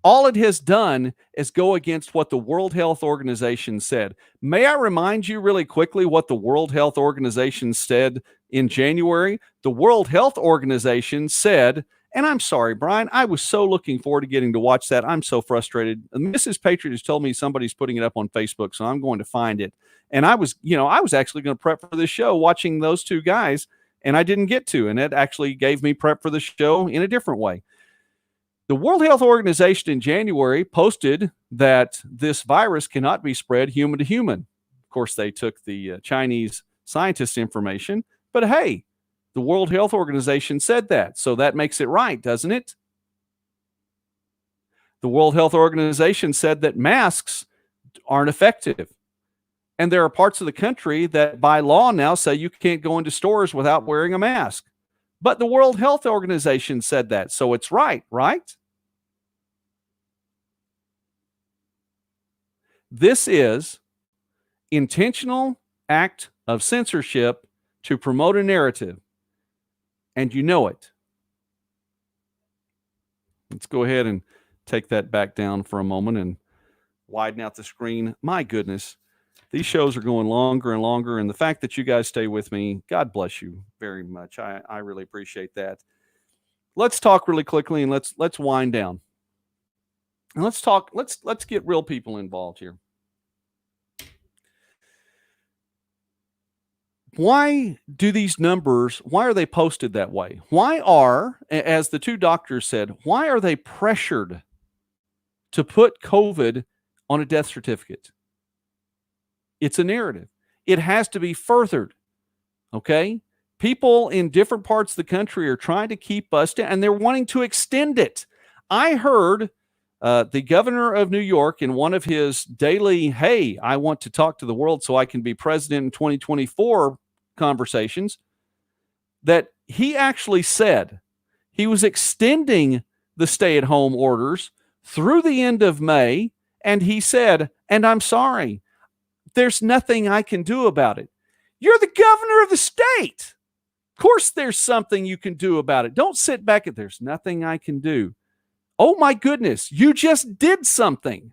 All it has done is go against what the World Health Organization said. May I remind you really quickly what the World Health Organization said in January? The World Health Organization said, and I'm sorry, Brian, I was so looking forward to getting to watch that. I'm so frustrated. Mrs. Patriot has told me somebody's putting it up on Facebook, so I'm going to find it. And I was actually going to prep for this show watching those two guys, and I didn't get to, and it actually gave me prep for the show in a different way. The World Health Organization in January posted that this virus cannot be spread human to human. Of course, they took the Chinese scientist information, but hey, the World Health Organization said that, so that makes it right, doesn't it? The World Health Organization said that masks aren't effective. And there are parts of the country that by law now say you can't go into stores without wearing a mask. But the World Health Organization said that, so it's right, right? This is intentional act of censorship to promote a narrative, and you know it. Let's go ahead and take that back down for a moment and widen out the screen. My goodness, these shows are going longer and longer, and the fact that you guys stay with me, God bless you very much. I really appreciate that. Let's talk really quickly, and let's wind down. And let's get real people involved here. Why do these numbers, why are they posted that way? Why are, as the two doctors said, why are they pressured to put COVID on a death certificate? It's a narrative. It has to be furthered. Okay? People in different parts of the country are trying to keep us down, and they're wanting to extend it. I heard the governor of New York in one of his daily, hey, I want to talk to the world so I can be president in 2024 conversations, that he actually said he was extending the stay-at-home orders through the end of May, and he said, and I'm sorry, there's nothing I can do about it. You're the governor of the state. Of course there's something you can do about it. Don't sit back and there's nothing I can do. Oh my goodness, you just did something.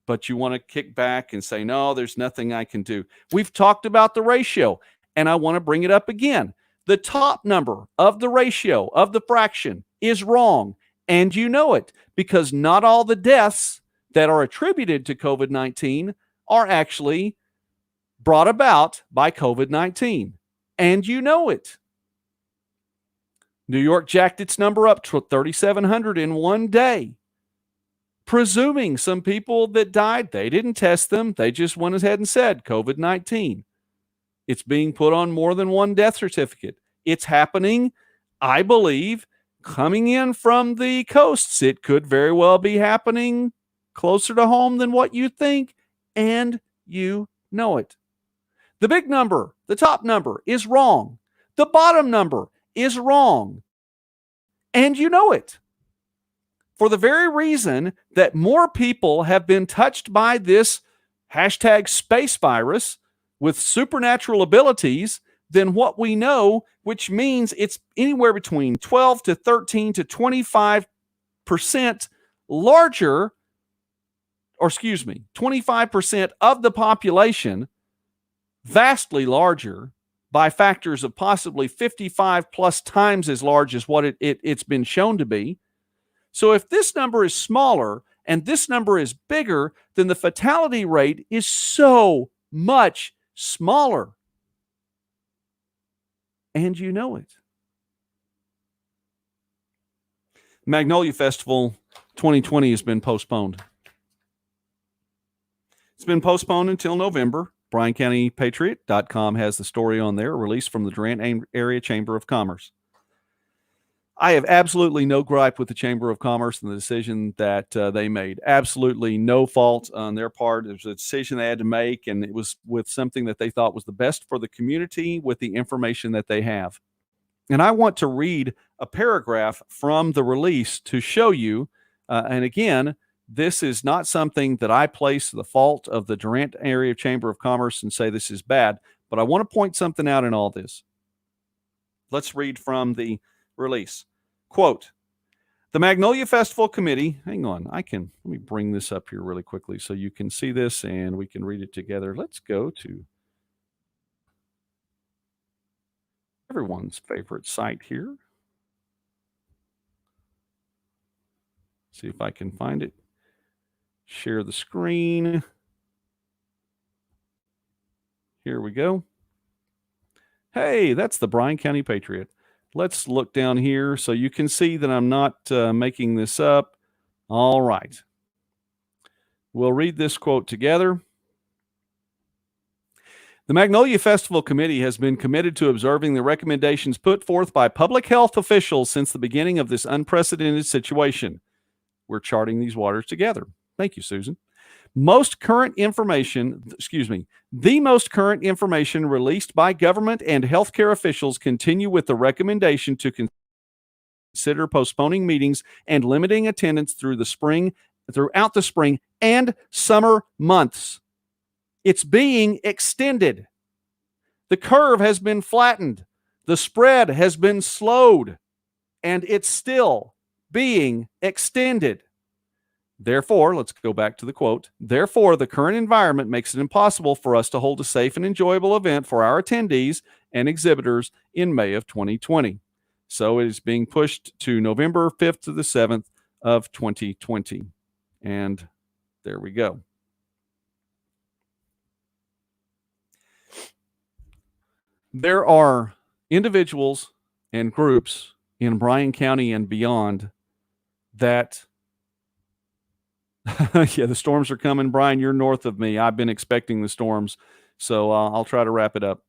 But you want to kick back and say, no, there's nothing I can do. We've talked about the ratio, and I want to bring it up again. The top number of the ratio of the fraction is wrong, and you know it, because not all the deaths that are attributed to COVID-19 are actually brought about by COVID-19, and you know it. New York jacked its number up to 3,700 in one day, presuming some people that died, they didn't test them. They just went ahead and said COVID-19. It's being put on more than one death certificate. It's happening, I believe, coming in from the coasts. It could very well be happening closer to home than what you think, and you know it. The big number, the top number, is wrong. The bottom number is wrong, and you know it. For the very reason that more people have been touched by this hashtag space virus with supernatural abilities than what we know, which means it's anywhere between 12 to 13 to 25% larger, or 25% of the population vastly larger by factors of possibly 55 plus times as large as what it's been shown to be. So if this number is smaller and this number is bigger, then the fatality rate is so much smaller. And you know it. Magnolia Festival 2020 has been postponed. It's been postponed until November. BryanCountyPatriot.com has the story on there, released from the Durant Area Chamber of Commerce. I have absolutely no gripe with the Chamber of Commerce and the decision that they made. Absolutely no fault on their part. It was a decision they had to make, and it was with something that they thought was the best for the community with the information that they have. And I want to read a paragraph from the release to show you, and again, this is not something that I place the fault of the Durant Area Chamber of Commerce and say this is bad, but I want to point something out in all this. Let's read from the release. Quote, the Magnolia Festival Committee, hang on, let me bring this up here really quickly so you can see this and we can read it together. Let's go to everyone's favorite site here. See if I can find it. Share the screen. Here we go. Hey, that's the Bryan County Patriot. Let's look down here so you can see that I'm not making this up. All right. We'll read this quote together. The Magnolia Festival Committee has been committed to observing the recommendations put forth by public health officials since the beginning of this unprecedented situation. We're charting these waters together. Thank you, Susan. The most current information released by government and healthcare officials continue with the recommendation to consider postponing meetings and limiting attendance throughout the spring and summer months. It's being extended. The curve has been flattened. The spread has been slowed, and it's still being extended. Therefore, let's go back to the quote. Therefore, the current environment makes it impossible for us to hold a safe and enjoyable event for our attendees and exhibitors in May of 2020. So it is being pushed to November 5th to the 7th of 2020. And there we go. There are individuals and groups in Bryan County and beyond that yeah, the storms are coming. Brian, you're north of me. I've been expecting the storms, so I'll try to wrap it up.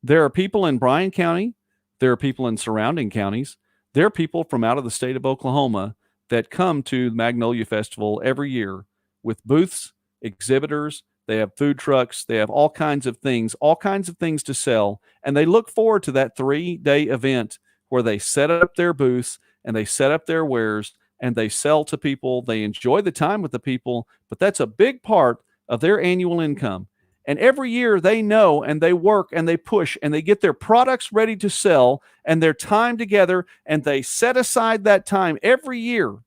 There are people in Bryan County. There are people in surrounding counties. There are people from out of the state of Oklahoma that come to the Magnolia Festival every year with booths, exhibitors. They have food trucks. They have all kinds of things to sell. And they look forward to that 3-day event where they set up their booths and they set up their wares and they sell to people. They enjoy the time with the people, but that's a big part of their annual income. And every year they know and they work and they push and they get their products ready to sell and their time together, and they set aside that time every year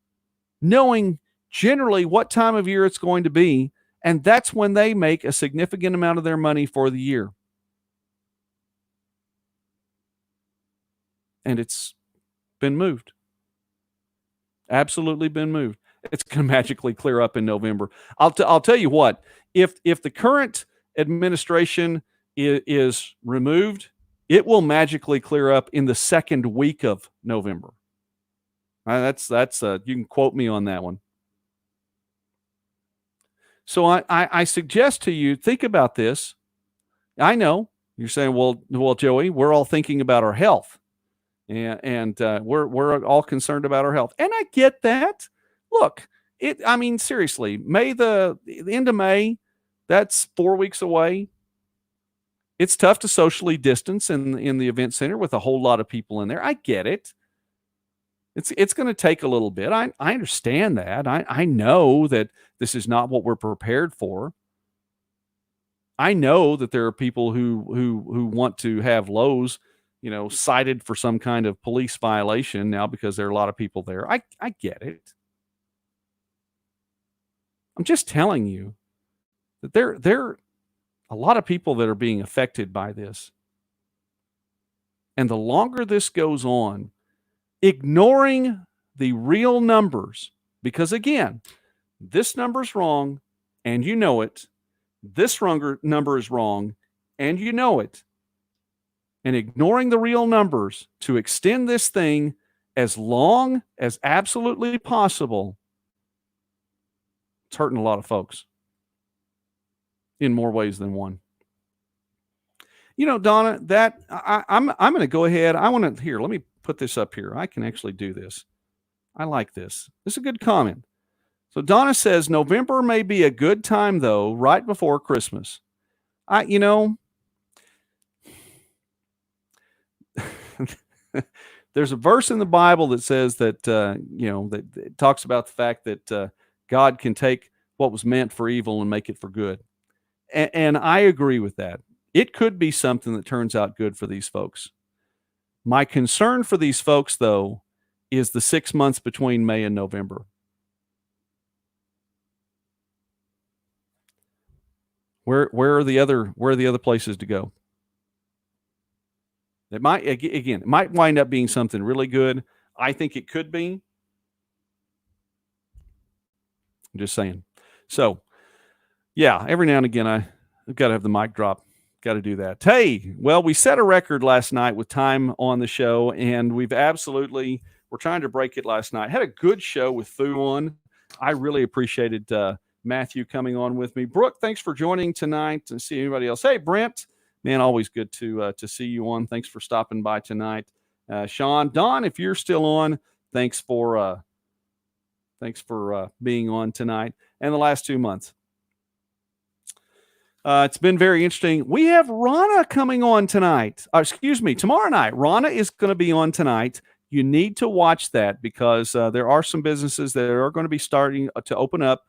knowing generally what time of year it's going to be. And that's when they make a significant amount of their money for the year. And it's been moved. Absolutely been moved. It's going to magically clear up in November. I'll tell you what, if the current administration is removed, it will magically clear up in the second week of November. That's you can quote me on that one. So I suggest to you, think about this. I know you're saying, well, Joey, we're all thinking about our health. And we're all concerned about our health. And I get that. Look, seriously, the end of May, that's 4 weeks away. It's tough to socially distance in the event center with a whole lot of people in there. I get it. It's going to take a little bit. I understand that. I know that this is not what we're prepared for. I know that there are people who want to have Lowe's, cited for some kind of police violation now because there are a lot of people there. I get it. I'm just telling you that a lot of people that are being affected by this. And the longer this goes on, ignoring the real numbers, because again, this number's wrong and you know it. This number is wrong and you know it. And ignoring the real numbers to extend this thing as long as absolutely possible, it's hurting a lot of folks in more ways than one. You know, Donna, that I'm going to go ahead. I want to here. Let me put this up here. I can actually do this. I like this. This is a good comment. So Donna says November may be a good time though, right before Christmas. There's a verse in the Bible that says that that it talks about the fact that God can take what was meant for evil and make it for good, and I agree with that. It could be something that turns out good for these folks. My concern for these folks, though, is the 6 months between May and November. Where are the other places to go? It might wind up being something really good. I think it could be. I'm just saying. So, yeah, every now and again, I've got to have the mic drop. Got to do that. Hey, well, we set a record last night with time on the show, and we're trying to break it last night. Had a good show with Fu on. I really appreciated Matthew coming on with me. Brooke, thanks for joining tonight. And see anybody else. Hey, Brent, man, always good to see you on. Thanks for stopping by tonight. Sean, Don, if you're still on, thanks for being on tonight and the last 2 months. It's been very interesting. We have Rana coming on tonight. Tomorrow night. Rana is going to be on tonight. You need to watch that because there are some businesses that are going to be starting to open up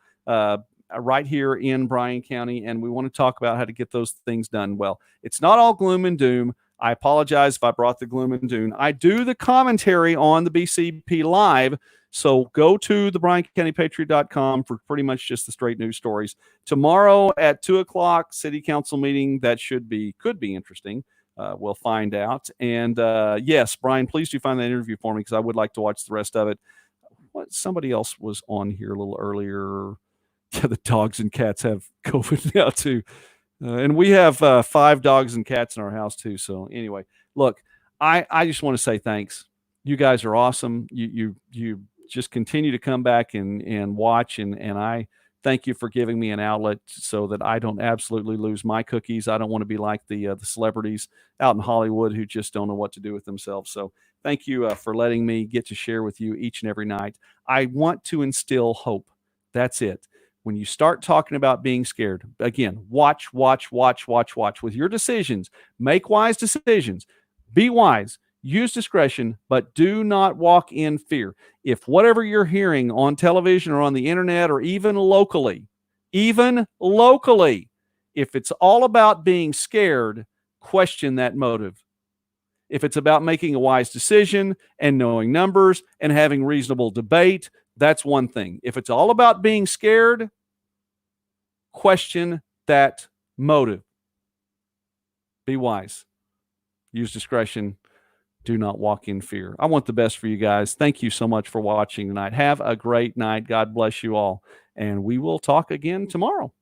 right here in Bryan County, and we want to talk about how to get those things done well. It's not all gloom and doom. I apologize if I brought the gloom and doom. I do the commentary on the BCP Live, so go to the BryanCountyPatriot.com for pretty much just the straight news stories. Tomorrow at 2 o'clock, City Council meeting. That could be interesting. We'll find out. And yes, Brian, please do find that interview for me because I would like to watch the rest of it. Somebody else was on here a little earlier. The dogs and cats have COVID now too. And we have 5 dogs and cats in our house too. So anyway, look, I just want to say thanks. You guys are awesome. You just continue to come back and watch. And I thank you for giving me an outlet so that I don't absolutely lose my cookies. I don't want to be like the celebrities out in Hollywood who just don't know what to do with themselves. So thank you for letting me get to share with you each and every night. I want to instill hope. That's it. When you start talking about being scared, again, watch with your decisions. Make wise decisions. Be wise. Use discretion, but do not walk in fear. If whatever you're hearing on television or on the internet or even locally, if it's all about being scared, question that motive. If it's about making a wise decision and knowing numbers and having reasonable debate, that's one thing. If it's all about being scared, question that motive. Be wise. Use discretion. Do not walk in fear. I want the best for you guys. Thank you so much for watching tonight. Have a great night. God bless you all. And we will talk again tomorrow.